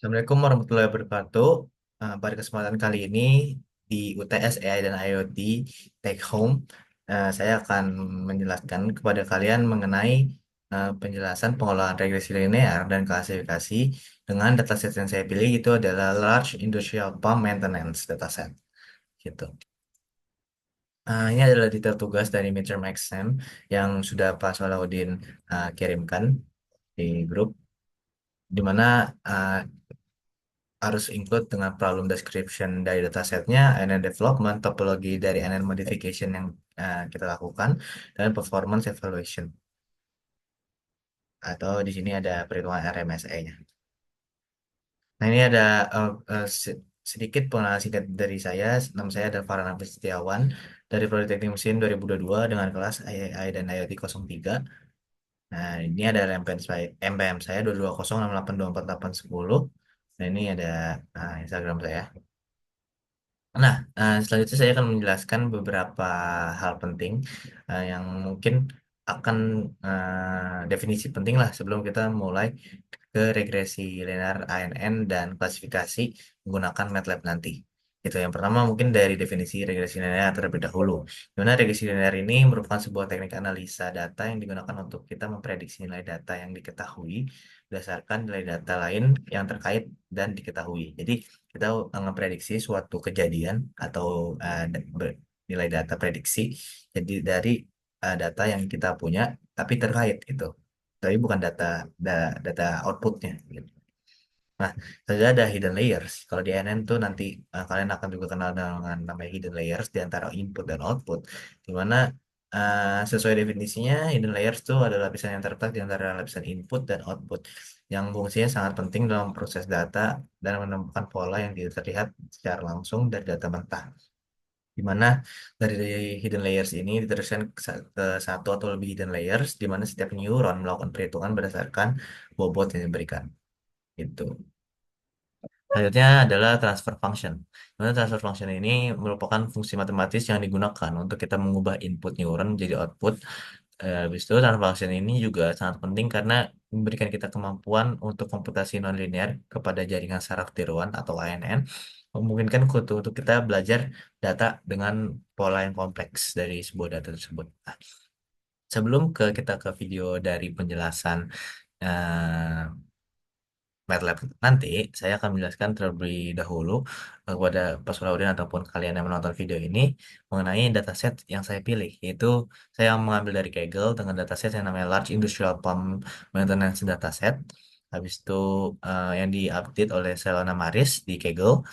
Assalamualaikum warahmatullahi wabarakatuh. Pada kesempatan kali ini di UTS AI dan IoT Take Home, saya akan menjelaskan kepada kalian mengenai penjelasan pengolahan regresi linear dan klasifikasi dengan dataset yang saya pilih itu adalah Large Industrial Pump Maintenance Dataset. Gitu. Ini adalah detail tugas dari midterm exam yang sudah Pak Salahuddin kirimkan di grup, di mana harus include dengan problem description dari datasetnya, NN development, topologi dari NN modification yang kita lakukan, dan performance evaluation. Atau di sini ada perhitungan RMSE-nya. Nah, ini ada sedikit pengenalan singkat dari saya. Nama saya adalah Farhan Hafiz Setiawan dari Prodi Teknik Mesin 2022 dengan kelas IAI dan IoT 03. Nah, ini ada MPM saya 220682481. Nah, ini ada Instagram saya. Nah, selanjutnya saya akan menjelaskan beberapa hal penting yang mungkin akan definisi penting lah sebelum kita mulai ke regresi linear ANN dan klasifikasi menggunakan MATLAB nanti. Itu yang pertama mungkin dari definisi regresi linear terlebih dahulu. Di mana regresi linear ini merupakan sebuah teknik analisa data yang digunakan untuk kita memprediksi nilai data yang diketahui berdasarkan nilai data lain yang terkait dan diketahui. Jadi kita memprediksi suatu kejadian atau nilai data prediksi jadi dari data yang kita punya tapi terkait gitu, tapi bukan data outputnya gitu. Nah, saja ada hidden layers. Kalau di NN tuh nanti kalian akan juga kenal dengan namanya hidden layers di antara input dan output, di mana sesuai definisinya hidden layers tuh adalah lapisan yang terletak di antara lapisan input dan output yang fungsinya sangat penting dalam proses data dan menemukan pola yang tidak terlihat secara langsung dari data mentah. Di mana dari hidden layers ini diteruskan ke satu atau lebih hidden layers, di mana setiap neuron melakukan perhitungan berdasarkan bobot yang diberikan. Itu. Selanjutnya adalah transfer function. Mana transfer function ini merupakan fungsi matematis yang digunakan untuk kita mengubah input neuron menjadi output. Habis itu transfer function ini juga sangat penting karena memberikan kita kemampuan untuk komputasi nonlinear kepada jaringan saraf tiruan atau ANN, memungkinkan untuk kita belajar data dengan pola yang kompleks dari sebuah data tersebut. Nah, sebelum kita ke video dari penjelasan eh, MATLAB nanti, saya akan menjelaskan terlebih dahulu kepada Pak Sulaudin ataupun kalian yang menonton video ini mengenai dataset yang saya pilih, yaitu saya mengambil dari Kaggle dengan dataset yang namanya Large Industrial Pump Maintenance Dataset. Habis itu yang diupdate oleh Selena Maris di Kaggle.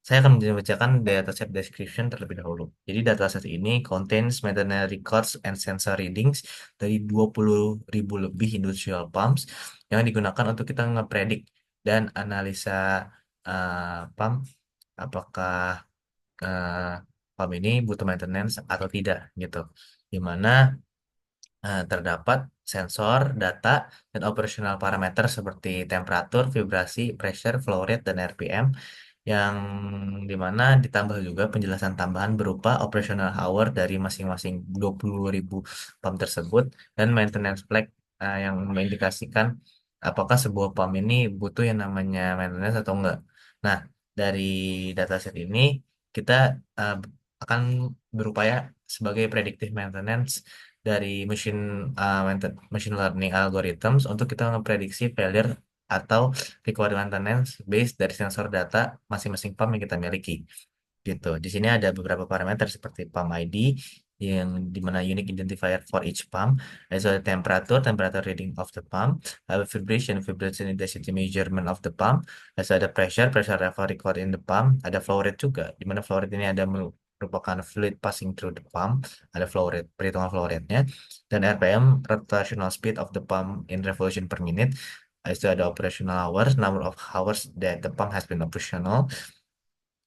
Saya akan membacakan dataset description terlebih dahulu. Jadi dataset ini contains maintenance records and sensor readings dari 20.000 lebih industrial pumps yang digunakan untuk kita ngepredik dan analisa pump apakah uh, pump ini butuh maintenance atau tidak gitu. Di mana terdapat sensor, data, dan operasional parameter seperti temperatur, vibrasi, pressure, flow rate, dan RPM yang dimana ditambah juga penjelasan tambahan berupa operational hour dari masing-masing 20.000 pump tersebut dan maintenance flag yang mengindikasikan apakah sebuah pump ini butuh yang namanya maintenance atau enggak. Nah, dari dataset ini kita uh, akan berupaya sebagai predictive maintenance dari machine learning algorithms untuk kita memprediksi failure atau required maintenance based dari sensor data masing-masing pump yang kita miliki gitu. Di sini ada beberapa parameter seperti pump ID yang dimana unique identifier for each pump, as well as temperature reading of the pump, vibration intensity measurement of the pump, as well ada pressure level record in the pump, ada flow rate juga, di mana flow rate ini ada merupakan fluid passing through the pump, ada flow rate, perhitungan flow rate-nya, dan RPM, rotational speed of the pump in revolution per minute, itu ada operational hours, number of hours that the pump has been operational,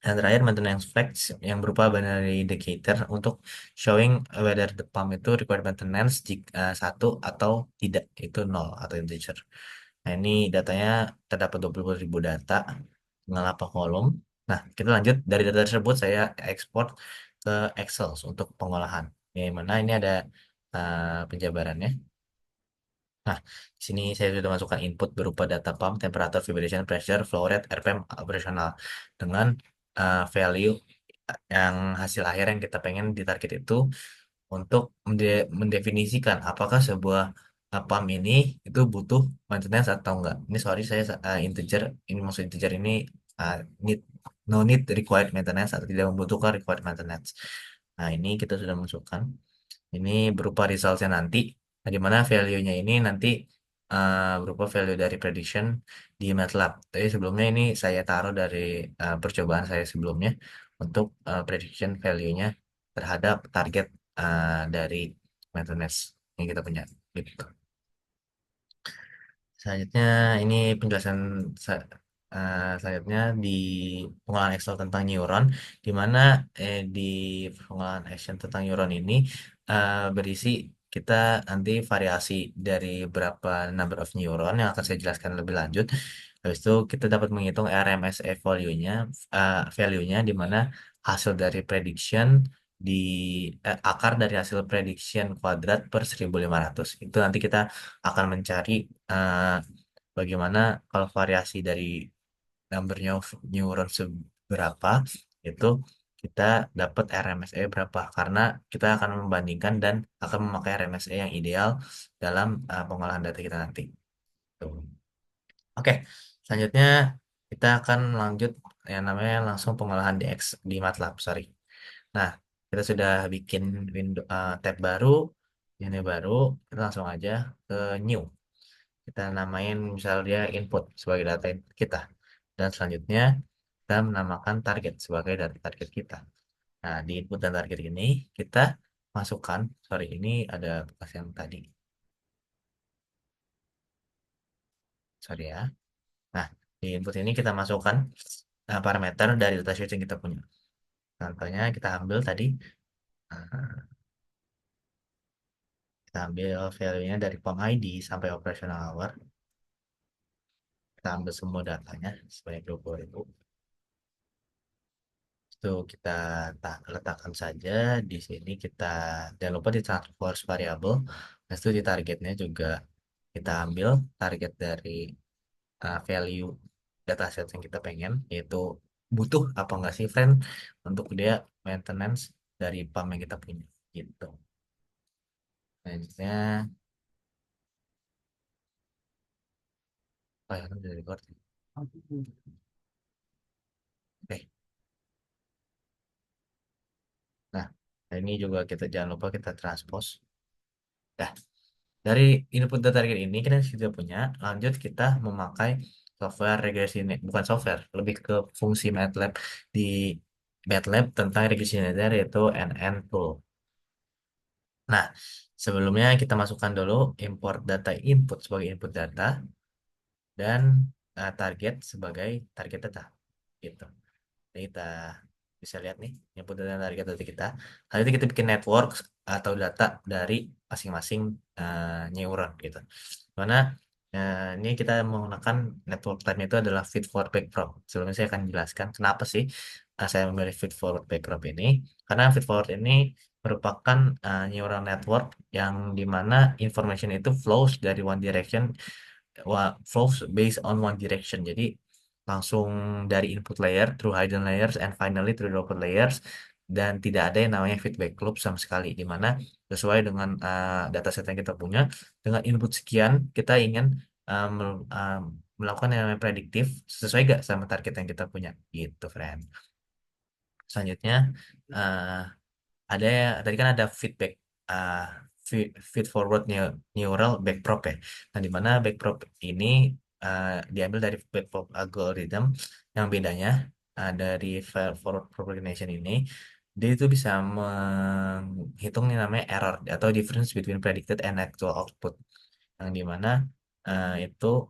dan terakhir maintenance facts yang berupa binary indicator untuk showing whether the pump itu required maintenance jika satu atau tidak, itu nol atau integer. Nah, ini datanya terdapat 20.000 data dengan 8 kolom. Nah, kita lanjut dari data tersebut saya ekspor ke Excel untuk pengolahan. Yang mana ini ada penjabarannya. Nah, di sini saya sudah masukkan input berupa data pump, temperature, vibration, pressure, flow rate, RPM, operasional dengan value yang hasil akhir yang kita pengen di target itu untuk mendefinisikan apakah sebuah pump ini itu butuh maintenance atau enggak. Ini sorry saya integer, ini maksud integer ini uh, need no need required maintenance atau tidak membutuhkan required maintenance. Nah, ini kita sudah masukkan. Ini berupa resultsnya nanti. Nah, di mana value-nya ini nanti berupa value dari prediction di MATLAB. Jadi sebelumnya ini saya taruh dari percobaan saya sebelumnya untuk prediction value-nya terhadap target dari maintenance yang kita punya. Gitu. Selanjutnya ini penjelasan selanjutnya di pengolahan Excel tentang neuron, di mana di pengolahan action tentang neuron ini berisi kita nanti variasi dari berapa number of neuron yang akan saya jelaskan lebih lanjut. Habis itu kita dapat menghitung RMSE value-nya di mana hasil dari prediction di akar dari hasil prediction kuadrat per 1.500. Itu nanti kita akan mencari eh, bagaimana kalau variasi dari numbernya of neuron seberapa itu kita dapat RMSE berapa karena kita akan membandingkan dan akan memakai RMSE yang ideal dalam pengolahan data kita nanti. Tuh. Oke, selanjutnya kita akan lanjut yang namanya langsung pengolahan di MATLAB, sorry. Nah, kita sudah bikin window tab baru, ini baru, kita langsung aja ke new. Kita namain misal dia input sebagai data input kita. Dan selanjutnya kita menamakan target sebagai data target kita. Nah, di input dan target ini kita masukkan, sorry ini ada bekas yang tadi, sorry ya. Nah, di input ini kita masukkan parameter dari datasheet yang kita punya. Contohnya kita ambil tadi, uh, kita ambil value-nya dari POM ID sampai operational hour. Kita ambil semua datanya sebanyak 20.000. Itu kita letakkan saja di sini. Kita jangan lupa di transform variable. Nah, itu di targetnya juga kita ambil target dari value dataset yang kita pengen, yaitu butuh apa enggak sih friend untuk dia maintenance dari PAM yang kita punya gitu. Selanjutnya, oh ya, kan udah record. Oke. Nah, ini juga kita jangan lupa kita transpose. Nah, dari input data target ini kita sudah punya. Lanjut kita memakai software regresi bukan software, lebih ke fungsi MATLAB di MATLAB tentang regresi linear yaitu NN tool. Nah, sebelumnya kita masukkan dulu import data input sebagai input data dan target sebagai target data. Gitu. Jadi kita bisa lihat nih input dan target data kita. Kali itu kita bikin network atau data dari masing-masing neuron gitu. Mana ini kita menggunakan network type itu adalah feed forward backprop. Sebelumnya saya akan jelaskan kenapa sih saya memilih feed forward backprop ini. Karena feed forward ini merupakan neural network yang dimana information itu flows dari one direction flows based on one direction. Jadi langsung dari input layer through hidden layers and finally through the output layers dan tidak ada yang namanya feedback loop sama sekali di mana sesuai dengan dataset yang kita punya dengan input sekian kita ingin melakukan yang namanya prediktif sesuai gak sama target yang kita punya gitu friend. Selanjutnya uh, ada tadi kan ada feedback uh, feed forward neural backprop ya. Nah, di mana backprop ini diambil dari backprop algorithm yang bedanya dari forward propagation ini dia itu bisa menghitung yang namanya error atau difference between predicted and actual output yang dimana itu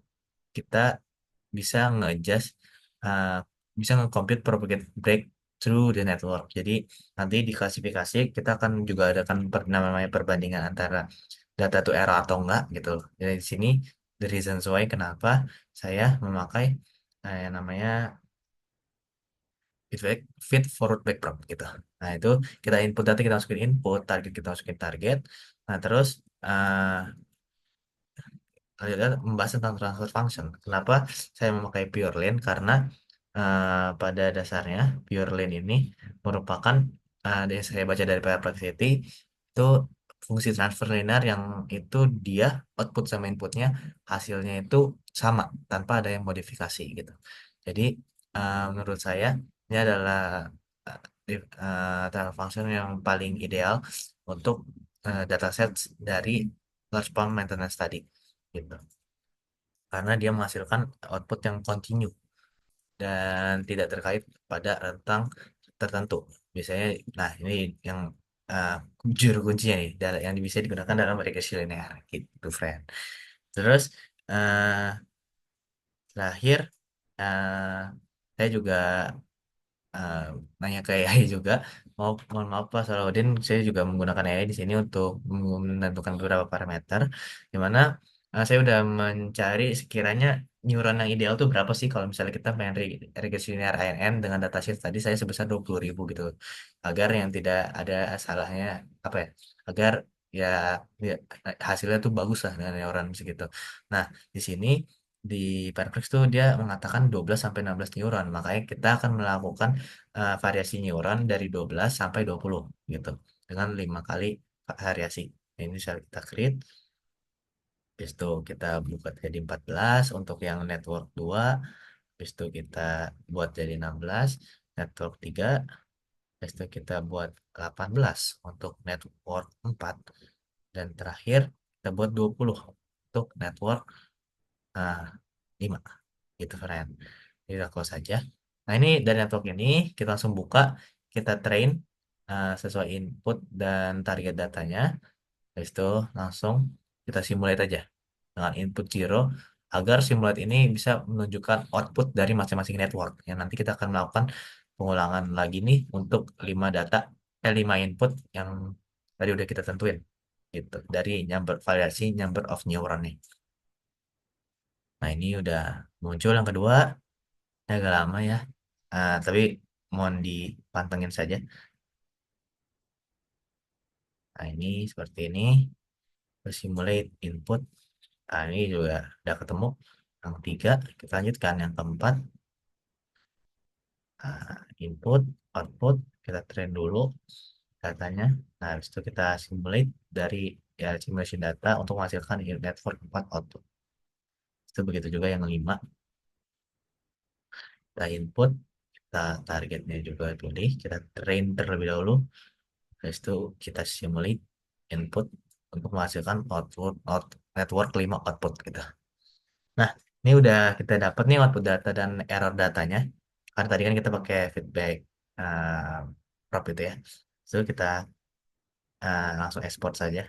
kita bisa nge-adjust uh, bisa nge-compute propagate break through the network. Jadi nanti di klasifikasi kita akan juga adakan namanya perbandingan antara data to error atau enggak gitu. Jadi di sini the reasons why kenapa saya memakai yang namanya feedback feed forward backprop gitu. Nah, itu kita input data kita masukin input, target kita masukin target. Nah, terus lihat membahas tentang transfer function. Kenapa saya memakai pure lane? Karena pada dasarnya pure lane ini merupakan yang saya baca dari Perplexity itu fungsi transfer linear yang itu dia output sama inputnya hasilnya itu sama tanpa ada yang modifikasi gitu. Jadi menurut saya ini adalah transfer function yang paling ideal untuk dataset dari large span maintenance tadi gitu. Karena dia menghasilkan output yang continue dan tidak terkait pada rentang tertentu. Biasanya, nah ini yang uh, juru kuncinya nih, yang bisa digunakan dalam regresi linear gitu, friend. Terus uh, terakhir, uh, saya juga eh, nanya ke AI juga. Mohon maaf Pak Salahuddin, saya juga menggunakan AI di sini untuk menentukan beberapa parameter, di mana saya udah mencari sekiranya neuron yang ideal tuh berapa sih kalau misalnya kita main regresi linear ANN dengan datasheet tadi saya sebesar 20.000 gitu, agar yang tidak ada salahnya apa ya, agar ya, ya hasilnya tuh bagus lah dengan neuron segitu. Nah, di sini di Perplex tuh dia mengatakan 12 sampai 16 neuron. Makanya kita akan melakukan variasi neuron dari 12 sampai 20 gitu. Dengan 5 kali variasi. Nah, ini bisa kita create. Habis itu kita buka jadi 14 untuk yang network 2. Habis itu kita buat jadi 16 network 3. Habis itu kita buat 18 untuk network 4. Dan terakhir kita buat 20 untuk network uh, 5 gitu, friend. Jadi kita close saja. Nah, ini dari network ini kita langsung buka, kita train sesuai input dan target datanya. Habis itu langsung kita simulate aja dengan input zero, agar simulate ini bisa menunjukkan output dari masing-masing network. Yang nanti kita akan melakukan pengulangan lagi nih untuk 5 data, 5 input yang tadi udah kita tentuin gitu dari variasi number of neuron nih. Nah, ini udah muncul yang kedua. Agak lama ya. Tapi mohon dipantengin saja. Nah, ini seperti ini. Terus simulate input. Nah, ini juga udah ketemu. Yang tiga, kita lanjutkan. Yang keempat, input, output. Kita train dulu datanya. Nah, habis itu kita simulate dari ya simulation data untuk menghasilkan network 4 output. Itu begitu juga yang lima. Kita input, kita targetnya juga pilih. Kita train terlebih dahulu. Habis itu kita simulate input untuk menghasilkan network 5 output kita. Nah, ini udah kita dapat nih output data dan error datanya. Karena tadi kan kita pakai feedback uh, prop itu ya. So kita langsung export saja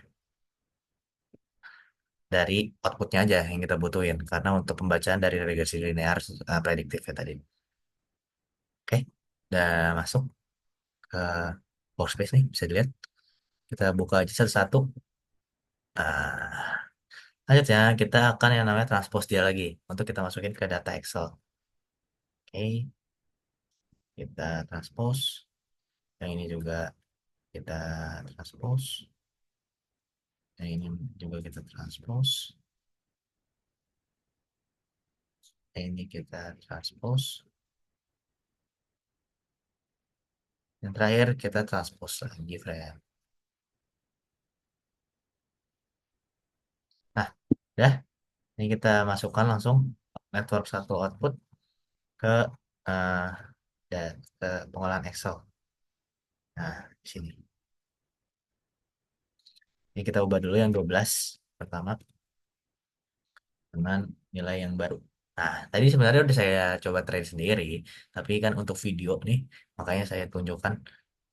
dari outputnya aja yang kita butuhin. Karena untuk pembacaan dari regresi linear prediktif ya tadi. Oke, udah masuk ke workspace nih, bisa dilihat. Kita buka aja satu-satu. Nah, selanjutnya kita akan yang namanya transpose dia lagi untuk kita masukin ke data Excel. Oke, kita transpose. Yang ini juga kita transpose. Yang ini juga kita transpose. Yang ini kita transpose. Yang terakhir kita transpose lagi, friend. Nah, ya, ini kita masukkan langsung network satu output ke eh, ke pengolahan Excel. Nah, di sini. Ini kita ubah dulu yang 12 pertama dengan nilai yang baru. Nah, tadi sebenarnya udah saya coba train sendiri, tapi kan untuk video nih, makanya saya tunjukkan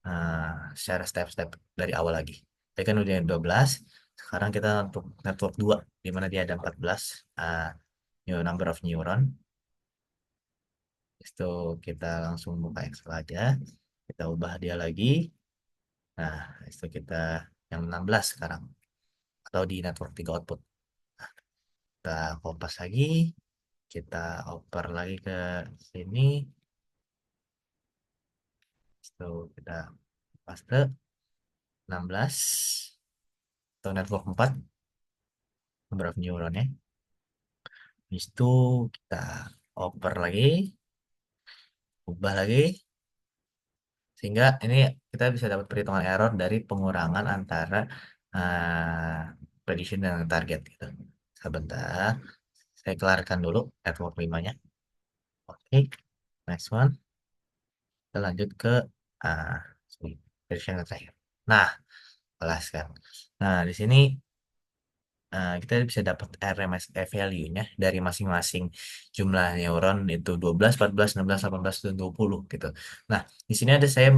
eh, secara step-step dari awal lagi. Tadi kan udah 12, sekarang kita untuk network 2, di mana dia ada 14 uh, new number of neuron. Itu kita langsung buka Excel aja, kita ubah dia lagi. Nah, itu kita yang 16 sekarang, atau di network 3 output. Kita kompas lagi, kita oper lagi ke sini. Itu kita paste 16 atau network 4 number of neuronnya. Habis itu kita oper lagi, ubah lagi, sehingga ini kita bisa dapat perhitungan error dari pengurangan antara prediction dan target gitu. Sebentar, saya kelarkan dulu artwork 5-nya. Oke, next one. Kita lanjut ke uh, prediction yang terakhir. Nah, kelas kan. Nah, di sini kita bisa dapat RMSE value-nya dari masing-masing jumlah neuron itu 12, 14, 16, 18, dan 20 gitu. Nah, di sini saya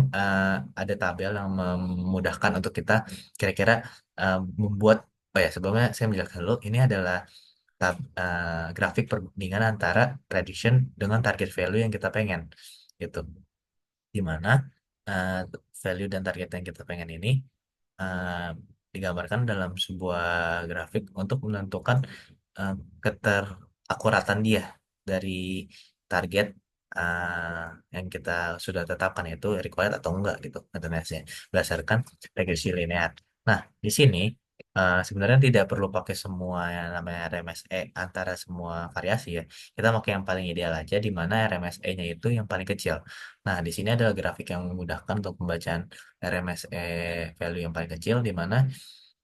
ada tabel yang memudahkan untuk kita kira-kira membuat oh ya, sebelumnya saya menjelaskan dulu ini adalah grafik perbandingan antara prediction dengan target value yang kita pengen gitu. Di mana eh, value dan target yang kita pengen ini eh, digambarkan dalam sebuah grafik untuk menentukan eh, keterakuratan dia dari target yang kita sudah tetapkan yaitu required atau enggak gitu maintenance-nya berdasarkan regresi linear. Nah, di sini sebenarnya tidak perlu pakai semua yang namanya RMSE antara semua variasi ya. Kita pakai yang paling ideal aja di mana RMSE-nya itu yang paling kecil. Nah, di sini adalah grafik yang memudahkan untuk pembacaan RMSE value yang paling kecil di mana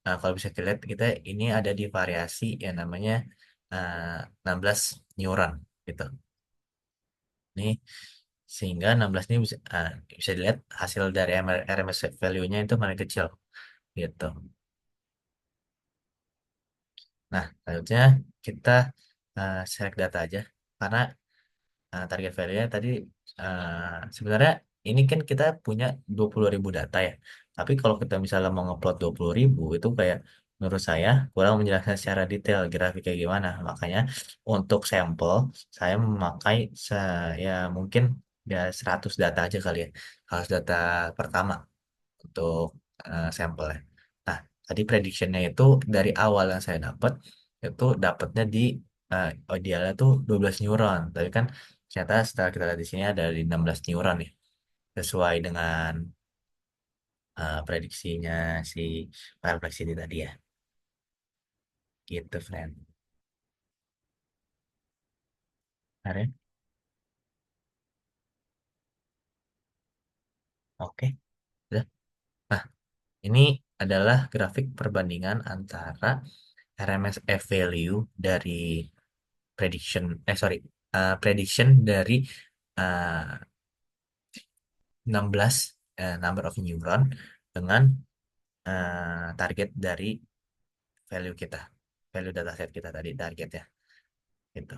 kalau bisa dilihat kita ini ada di variasi yang namanya 16 neuron gitu. Ini sehingga 16 ini bisa dilihat hasil dari RMS value-nya itu paling kecil gitu. Nah, selanjutnya kita select data aja karena target value-nya tadi sebenarnya ini kan kita punya 20.000 data ya. Tapi kalau kita misalnya mau ngupload 20.000 itu kayak menurut saya kurang menjelaskan secara detail grafiknya gimana. Makanya untuk sampel saya memakai ya mungkin ya 100 data aja kali ya. 100 data pertama untuk sampelnya. Nah, tadi prediction-nya itu dari awal yang saya dapat itu dapatnya di idealnya tuh 12 neuron. Tapi kan ternyata setelah kita lihat di sini ada di 16 neuron nih. Sesuai dengan prediksinya si Perplexity tadi ya. Gitu, friend. Are? Oke. Udah. Nah, ini adalah grafik perbandingan antara RMSE value dari prediction dari uh, 16 number of neuron dengan target dari value kita, value dataset kita tadi targetnya gitu.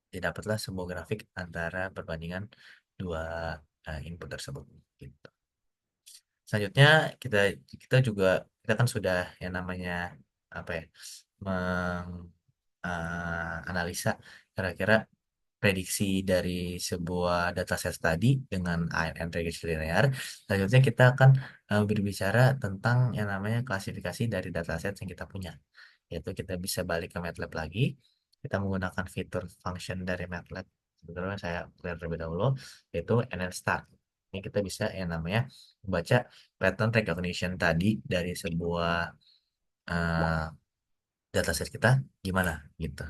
Jadi dapatlah sebuah grafik antara perbandingan dua input tersebut gitu. Selanjutnya kita kita juga kita kan sudah yang namanya apa ya menganalisa kira-kira prediksi dari sebuah dataset tadi dengan ANN regresi linear. Selanjutnya kita akan berbicara tentang yang namanya klasifikasi dari dataset yang kita punya. Yaitu kita bisa balik ke MATLAB lagi. Kita menggunakan fitur function dari MATLAB. Sebetulnya saya clear terlebih dahulu, yaitu NNSTAR. Ini kita bisa yang namanya membaca pattern recognition tadi dari sebuah uh, dataset kita gimana gitu.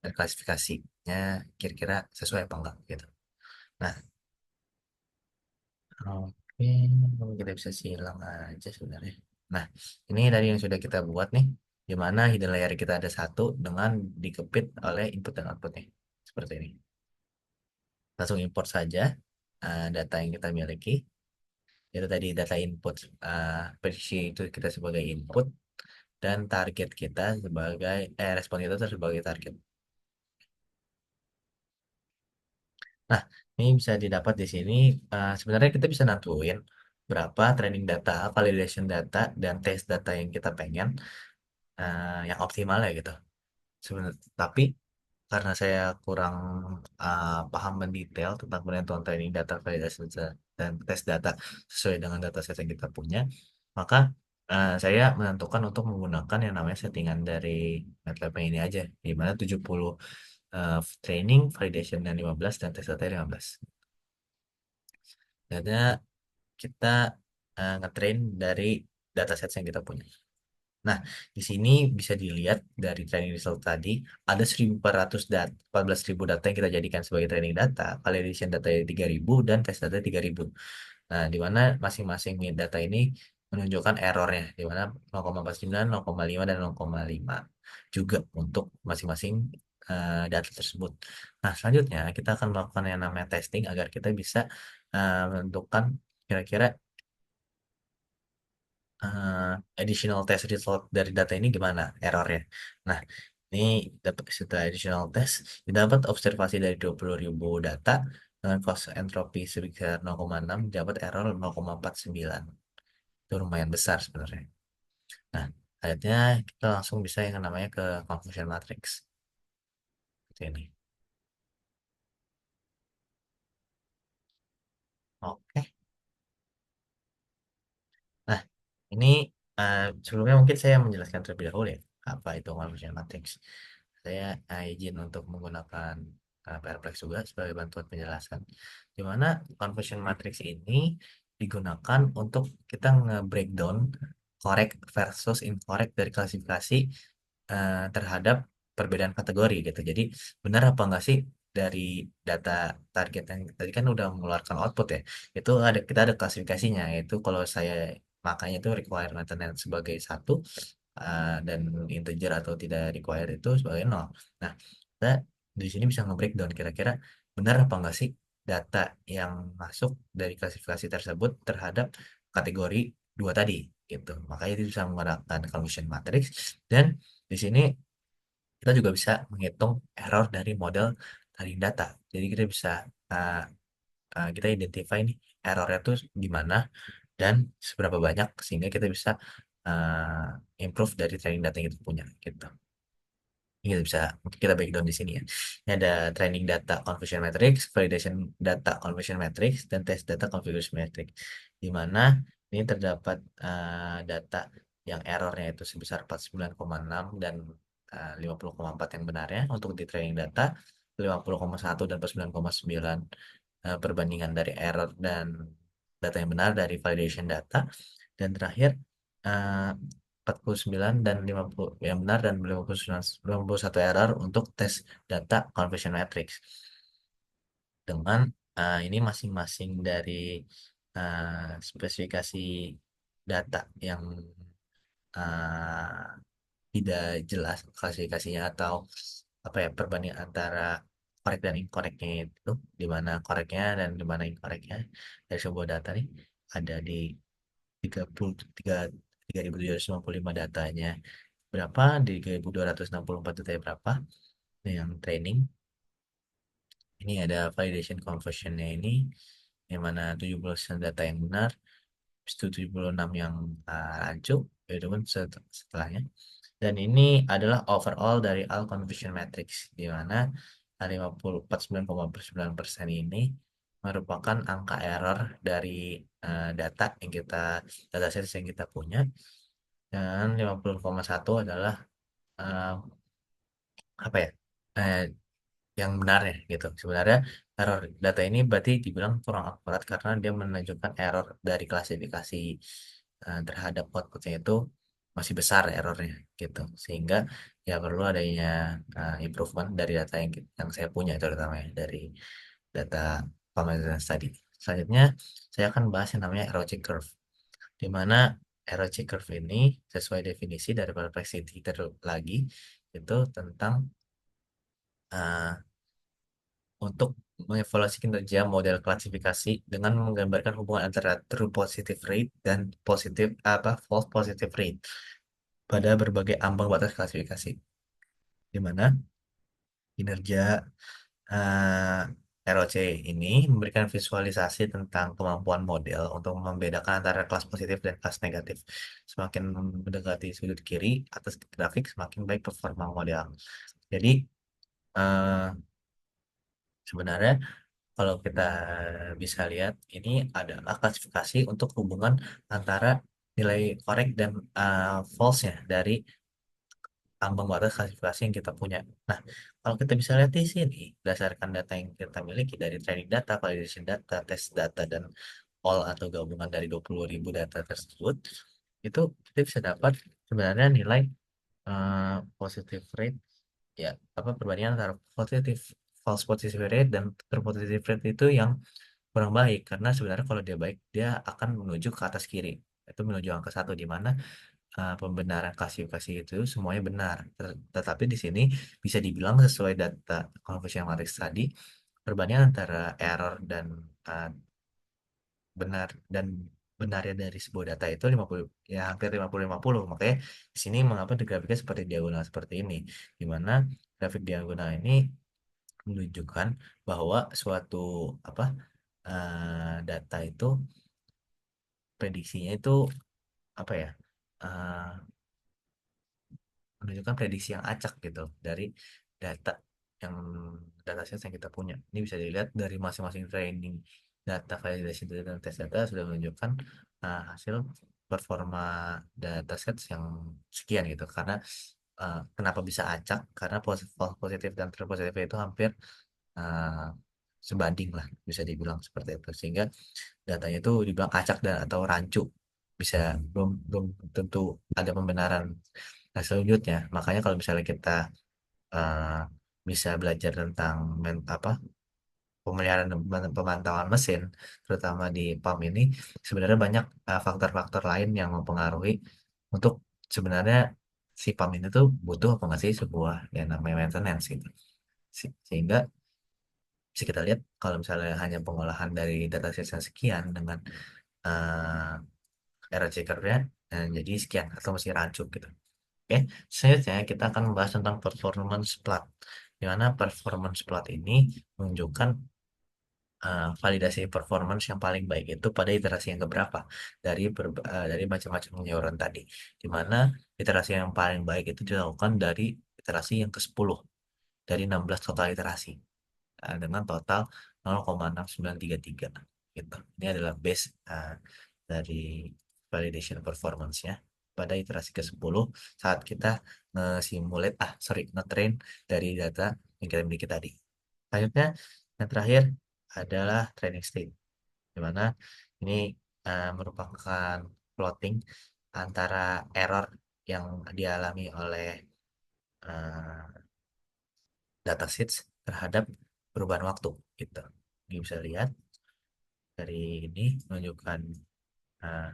Dan klasifikasinya kira-kira sesuai apa enggak gitu. Nah, oke, kita bisa silang aja sebenarnya. Nah, ini dari yang sudah kita buat nih, di mana hidden layer kita ada satu dengan dikepit oleh input dan outputnya. Seperti ini. Langsung import saja data yang kita miliki. Itu tadi data input, prediksi itu kita sebagai input, dan target kita sebagai, respon itu sebagai target. Nah, ini bisa didapat di sini. Sebenarnya kita bisa nentuin berapa training data, validation data, dan test data yang kita pengen yang optimal ya gitu. Tapi karena saya kurang paham mendetail tentang penentuan training data, validasi data, dan tes data sesuai dengan dataset yang kita punya, maka saya menentukan untuk menggunakan yang namanya settingan dari MATLAB ini aja, di mana 70 training, validation dan 15 dan tes data 15. Karena kita ngetrain dari dataset yang kita punya. Nah, di sini bisa dilihat dari training result tadi, ada 1.400 data, 14.000 data yang kita jadikan sebagai training data, validation data 3.000, dan test data 3.000. Nah, di mana masing-masing data ini menunjukkan errornya, di mana 0,49, 0,5, dan 0,5 juga untuk masing-masing data tersebut. Nah, selanjutnya kita akan melakukan yang namanya testing agar kita bisa menentukan kira-kira eh, additional test result dari data ini gimana errornya. Nah, ini dapat setelah additional test, didapat observasi dari 20.000 data dengan cost entropi sebesar 0,6, dapat error 0,49. Itu lumayan besar sebenarnya. Nah, akhirnya kita langsung bisa yang namanya ke confusion matrix. Seperti ini. Oke. Nah, ini sebelumnya mungkin saya menjelaskan terlebih dahulu ya, apa itu confusion matrix. Saya izin untuk menggunakan Perplex juga sebagai bantuan penjelasan. Di mana confusion matrix ini digunakan untuk kita nge-breakdown correct versus incorrect dari klasifikasi terhadap perbedaan kategori gitu. Jadi benar apa enggak sih dari data target yang tadi kan udah mengeluarkan output ya. Itu ada kita ada klasifikasinya yaitu kalau saya makanya itu require maintenance sebagai satu dan integer atau tidak require itu sebagai nol. Nah, kita di sini bisa nge-breakdown kira-kira benar apa enggak sih data yang masuk dari klasifikasi tersebut terhadap kategori dua tadi gitu. Makanya itu bisa menggunakan confusion matrix dan di sini kita juga bisa menghitung error dari model training data. Jadi kita bisa uh, kita identify nih errornya tuh di mana dan seberapa banyak sehingga kita bisa improve dari training data yang kita punya gitu. Ini kita bisa mungkin kita breakdown di sini ya. Ini ada training data conversion matrix, validation data conversion matrix, dan test data configuration matrix. Di mana ini terdapat data yang errornya itu sebesar 49,6 dan 50,4 yang benarnya untuk di training data, 50,1 dan 49,9 perbandingan dari error dan data yang benar dari validation data. Dan terakhir eh, 49 dan 50 yang benar dan 59, 51 error untuk tes data conversion matrix. Dengan ini masing-masing dari spesifikasi data yang eh, tidak jelas klasifikasinya atau apa ya perbandingan antara korek dan incorrectnya itu di mana koreknya dan di mana incorrectnya dari sebuah data nih ada di 33 3.755 datanya berapa di 3.264 datanya berapa. Nah, yang training ini ada validation conversionnya ini yang mana 70% data yang benar, habis itu 76 yang rancu, itu pun setelahnya. Dan ini adalah overall dari all conversion matrix, di mana 49,9% ini merupakan angka error dari data yang kita data set yang kita punya, dan 50,1 adalah eh, apa ya eh, yang benarnya gitu. Sebenarnya error data ini berarti dibilang kurang akurat karena dia menunjukkan error dari klasifikasi terhadap outputnya itu masih besar errornya gitu. Sehingga ya perlu adanya improvement dari data yang saya punya terutama ya dari data pemasaran tadi. Selanjutnya saya akan bahas yang namanya ROC curve, di mana ROC curve ini sesuai definisi dari perplexity lagi itu tentang uh, untuk mengevaluasi kinerja model klasifikasi dengan menggambarkan hubungan antara true positive rate dan positif apa false positive rate pada berbagai ambang batas klasifikasi, di mana kinerja ROC ini memberikan visualisasi tentang kemampuan model untuk membedakan antara kelas positif dan kelas negatif. Semakin mendekati sudut kiri atas grafik, semakin baik performa model. Jadi eh, sebenarnya kalau kita bisa lihat, ini adalah klasifikasi untuk hubungan antara nilai korek dan false-nya dari ambang batas klasifikasi yang kita punya. Nah, kalau kita bisa lihat di sini, berdasarkan data yang kita miliki dari training data, validation data, test data, dan all atau gabungan dari 20.000 data tersebut, itu kita bisa dapat sebenarnya nilai positive rate, ya apa perbandingan antara positive false positive rate dan true positive rate itu yang kurang baik, karena sebenarnya kalau dia baik dia akan menuju ke atas kiri, itu menuju angka satu, di mana pembenaran klasifikasi itu semuanya benar. Tetapi di sini bisa dibilang sesuai data conversion matrix tadi, perbandingan antara error dan uh, benar dan benarnya dari sebuah data itu 50, ya hampir 50-50. Makanya di sini mengapa di grafiknya seperti diagonal seperti ini, di mana grafik diagonal ini menunjukkan bahwa suatu apa data itu prediksinya itu apa ya, eh, menunjukkan prediksi yang acak gitu dari data yang dataset yang kita punya. Ini bisa dilihat dari masing-masing training data, validasi data, dan tes data sudah menunjukkan hasil performa dataset yang sekian gitu. Karena kenapa bisa acak? Karena false positif dan true positif itu hampir uh, sebanding lah, bisa dibilang seperti itu. Sehingga datanya itu dibilang acak dan atau rancu, bisa belum belum tentu ada pembenaran. Nah, selanjutnya, makanya kalau misalnya kita uh, bisa belajar tentang apa pemeliharaan dan pemantauan mesin, terutama di PAM ini, sebenarnya banyak faktor-faktor lain yang mempengaruhi untuk sebenarnya si PAM ini tuh butuh apa nggak sih sebuah yang namanya maintenance gitu. Sehingga bisa kita lihat kalau misalnya hanya pengolahan dari dataset yang sekian dengan error checkernya jadi sekian atau masih rancu gitu. Oke, selanjutnya kita akan membahas tentang performance plot. Di mana performance plot ini menunjukkan validasi performance yang paling baik itu pada iterasi yang keberapa dari dari macam-macam penyaluran tadi. Di mana iterasi yang paling baik itu dilakukan dari iterasi yang ke-10 dari 16 total iterasi, dengan total 0,6933 gitu. Ini adalah base dari validation performance-nya pada iterasi ke-10 saat kita nge-simulate, nge-train dari data yang kita miliki tadi. Selanjutnya, yang terakhir adalah training state, di mana ini merupakan plotting antara error yang dialami oleh uh, datasets terhadap perubahan waktu gitu. Ini bisa lihat dari ini menunjukkan uh,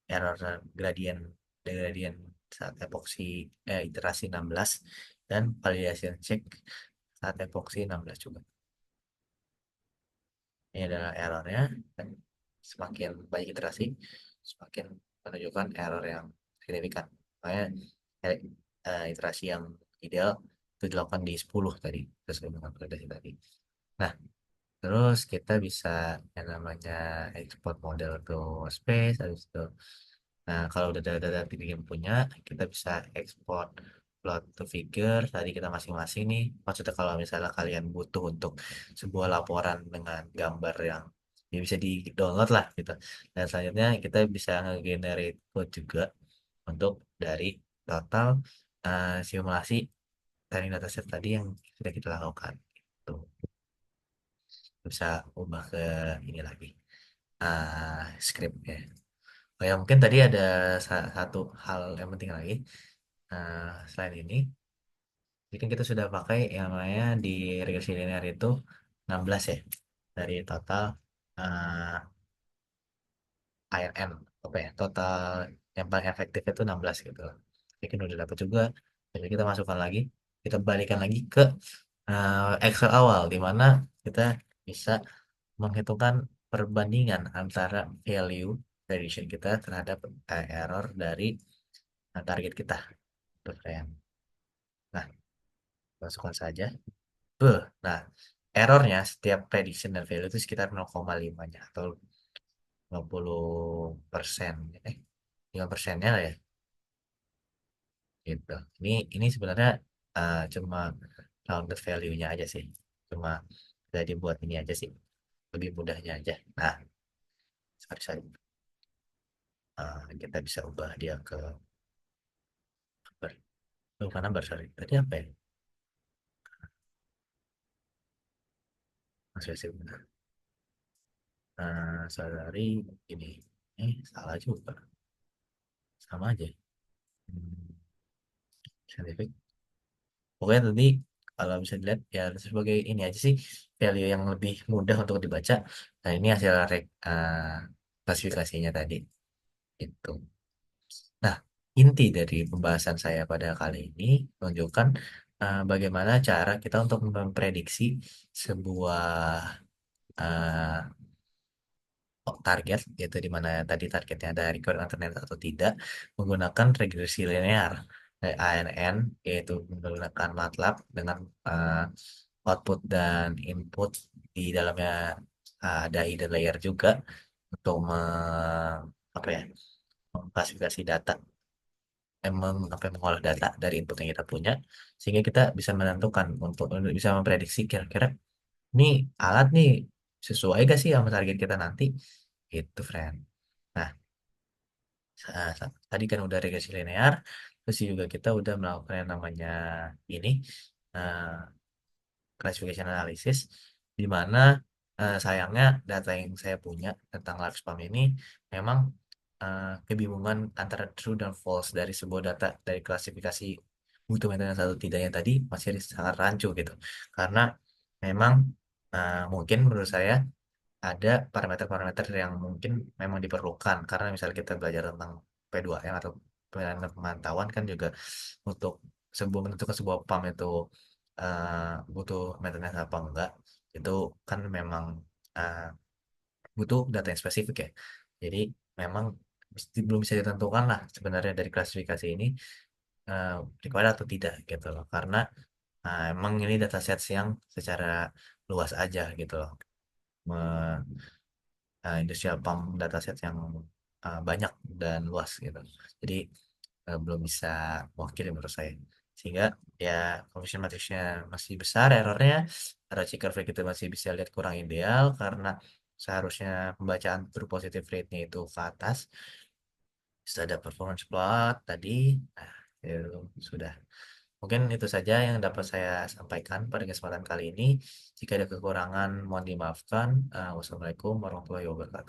error gradient gradient saat epoksi iterasi 16 dan validation check saat epoksi 16 juga. Ini adalah errornya, dan semakin banyak iterasi semakin menunjukkan error yang signifikan. Makanya eh, iterasi yang ideal itu dilakukan di 10 tadi sesuai dengan validasi tadi. Nah, terus kita bisa yang namanya export model ke space, habis itu. Nah, kalau udah data yang punya, kita bisa export plot to figure tadi kita masing-masing nih. Maksudnya kalau misalnya kalian butuh untuk sebuah laporan dengan gambar yang ya bisa di-download lah gitu. Dan selanjutnya kita bisa nge-generate code juga untuk dari total simulasi training dataset tadi yang sudah kita lakukan. Gitu. Bisa ubah ke ini lagi, script ya. Oh ya, mungkin tadi ada satu hal yang penting lagi. Selain ini, jadi kan kita sudah pakai yang namanya di regresi linear itu 16 ya, dari total ARN, apa ya, total yang paling efektif itu 16 gitu. Jadi kan udah dapat juga, jadi kita masukkan lagi, kita balikan lagi ke Excel awal, di mana kita bisa menghitungkan perbandingan antara value prediction kita terhadap error dari target kita. Keren. Nah, masukkan saja. Nah, errornya setiap prediction dan value itu sekitar 0,5-nya atau 50%. Eh, 5%-nya lah ya. Gitu. Ini sebenarnya cuma rounded value-nya aja sih. Cuma udah dibuat ini aja sih. Lebih mudahnya aja. Nah, sorry, sorry. Kita bisa ubah dia ke number. Bukan number, sorry. Tadi apa ya? Masih sih benar. Salary ini. Salah juga. Sama aja. Hmm, Scientific. Pokoknya tadi kalau bisa dilihat ya sebagai ini aja sih, value yang lebih mudah untuk dibaca. Nah ini hasil klasifikasinya tadi itu. Nah, inti dari pembahasan saya pada kali ini menunjukkan bagaimana cara kita untuk memprediksi sebuah eh, target, yaitu di mana tadi targetnya ada require internet atau tidak, menggunakan regresi linear ANN, yaitu menggunakan MATLAB dengan eh, output dan input di dalamnya ada hidden layer juga untuk apa ya, mengklasifikasi data, apa mengolah data dari input yang kita punya, sehingga kita bisa menentukan untuk bisa memprediksi kira-kira ini alat nih sesuai gak sih sama target kita nanti gitu friend. Nah, tadi kan udah regresi linear, terus juga kita udah melakukan yang namanya ini eh, classification analysis, di mana sayangnya data yang saya punya tentang live spam ini memang kebingungan antara true dan false dari sebuah data dari klasifikasi butuh maintenance atau tidaknya tadi masih sangat rancu gitu, karena memang mungkin menurut saya ada parameter-parameter yang mungkin memang diperlukan, karena misalnya kita belajar tentang P2M atau pemantauan kan juga untuk sebuah menentukan sebuah PAM itu butuh maintenance apa enggak, itu kan memang uh, butuh data yang spesifik ya. Jadi memang belum bisa ditentukan lah sebenarnya dari klasifikasi ini uh, required atau tidak gitu loh, karena emang ini dataset yang secara luas aja gitu loh, industrial pump dataset yang banyak dan luas gitu. Jadi belum bisa mewakili menurut saya. Sehingga ya conversion matrixnya masih besar errornya, ROC curve kita masih bisa lihat kurang ideal karena seharusnya pembacaan true positive rate-nya itu ke atas. Sudah ada performance plot tadi, nah, itu sudah. Mungkin itu saja yang dapat saya sampaikan pada kesempatan kali ini. Jika ada kekurangan, mohon dimaafkan. Wassalamualaikum warahmatullahi wabarakatuh.